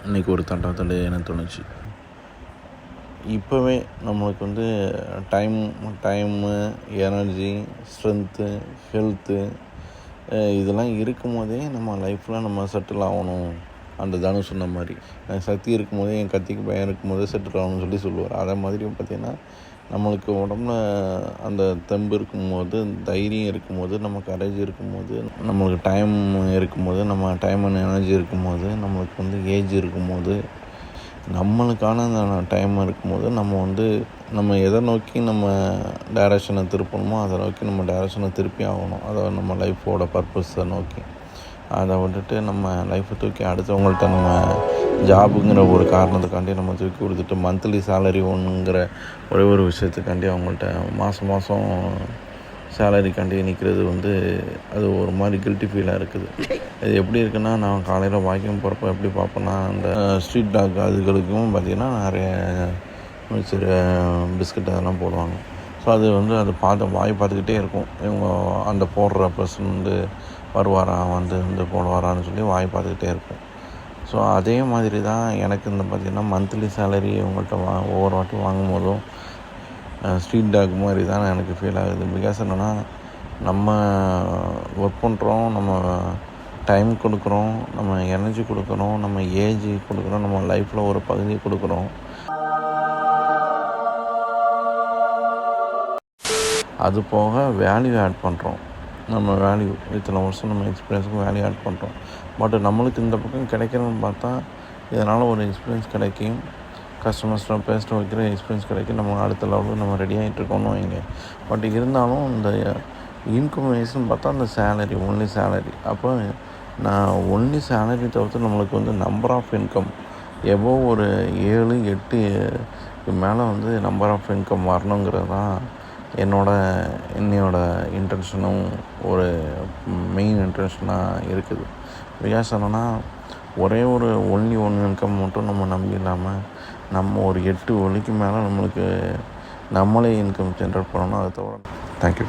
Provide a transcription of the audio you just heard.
இன்றைக்கி ஒரு தட்டாத்தட்டு எனக்கு தோணுச்சு. இப்போவே நம்மளுக்கு வந்து டைமு, எனர்ஜி, ஸ்ட்ரென்த்து, ஹெல்த்து இதெல்லாம் இருக்கும் போதே நம்ம லைஃப்பில் நம்ம செட்டில் ஆகணும். அந்த தனுஷ் சொன்ன மாதிரி சக்தி இருக்கும் போதே என் கத்திக்கு பயம் இருக்கும் போதே செட்டில் ஆகணும்னு சொல்லுவார். அதே மாதிரி பார்த்திங்கன்னா நம்மளுக்கு உடம்புல அந்த தெம்பு இருக்கும்போது, தைரியம் இருக்கும்போது, நம்ம கரேஜ் இருக்கும்போது, நம்மளுக்கு டைம் இருக்கும்போது, நம்ம டைம் அண்ட் எனர்ஜி இருக்கும்போது, நம்மளுக்கு வந்து ஏஜ் இருக்கும்போது, நம்மளுக்கான அந்த டைம் இருக்கும்போது நம்ம எதை நோக்கி நம்ம டைரக்ஷனை திருப்பணுமோ அதை நோக்கி நம்ம டைரக்ஷனை திருப்பி ஆகணும். அதை நம்ம லைஃபோட பர்பஸை நோக்கி. அதை விட்டுட்டு நம்ம லைஃப்பை தூக்கி அடுத்தவங்கள்ட்ட நம்ம ஜாபுங்கிற ஒரு காரணத்துக்காண்டி நம்ம தூக்கி கொடுத்துட்டு மந்த்லி சேலரி ஒன்றுங்கிற ஒரே ஒரு விஷயத்துக்காண்டி அவங்கள்ட்ட மாதம் சேலரிக்காண்டி நிற்கிறது அது ஒரு மாதிரி கில்ட்டி ஃபீலாக இருக்குது. இது எப்படி இருக்குன்னா, நான் காலையில் வாக்கிங் போகிறப்ப எப்படி பார்ப்பேன்னா, அந்த ஸ்ட்ரீட் டாக் அதுகளுக்கும் பார்த்திங்கன்னா நிறைய மிச்சர் பிஸ்கட் அதெல்லாம் போடுவாங்க. ஸோ அது பார்த்துக்கிட்டே இருக்கும். இவங்க அந்த போடுற பர்சன் வருவாரா போடுவாரான்னு சொல்லி பார்த்துக்கிட்டே இருக்கும். ஸோ அதே மாதிரி தான் எனக்கு பார்த்திங்கன்னா மந்த்லி சேலரி இவங்கள்ட்ட ஒவ்வொரு வாட்டி வாங்கும் போதும் ஸ்ட்ரீட் டாக் மாதிரி தான் எனக்கு ஃபீல் ஆகுது. பிகாஸ் என்னென்னா, நம்ம ஒர்க் பண்ணுறோம், நம்ம டைம் கொடுக்குறோம், நம்ம எனர்ஜி கொடுக்குறோம், நம்ம ஏஜ் கொடுக்குறோம், நம்ம லைஃப்பில் ஒரு பகுதியை கொடுக்குறோம். அது போக வேல்யூ ஆட் பண்ணுறோம். நம்ம வேல்யூ இத்தனை வருஷம் நம்ம எக்ஸ்பீரியன்ஸுக்கு வேல்யூ ஆட் பண்ணுறோம். பட் நம்மளுக்கு இந்த பக்கம் கிடைக்கணும்னு பார்த்தா இதனால் ஒரு எக்ஸ்பீரியன்ஸ் கிடைக்கும், கஸ்டமர்ஸ்லாம் பேசிட்டு வைக்கிற எக்ஸ்பீரியன்ஸ் கிடைக்கும், நம்ம அடுத்த லெவலுக்கு நம்ம ரெடி ஆகிட்டுருக்கோன்னு வைங்க. பட் இருந்தாலும் இந்த இன்கம் வைஸ்ன்னு பார்த்தா அந்த ஒன்லி சேலரி. அப்போ நான் ஒன்லி சேலரி தவிர்த்து நம்மளுக்கு நம்பர் ஆஃப் இன்கம் எபோவ் ஒரு 7, 8 மேலே நம்பர் ஆஃப் இன்கம் வரணுங்கிறது தான் என்னோட இன்டென்ஷனும் ஒரு மெயின் இன்டென்ஷனாக இருக்குது. பிகாஸ் என்னென்னா, ஒரே ஒரு ஒன்லி இன்கம் மட்டும் நம்ம நம்பி இல்லாமல் நம்ம ஒரு 8 வழிக்கு மேலே நம்மளுக்கு நம்மளே இன்கம் ஜென்ரேட் பண்ணணும். அதை தவிர தேங்க்யூ.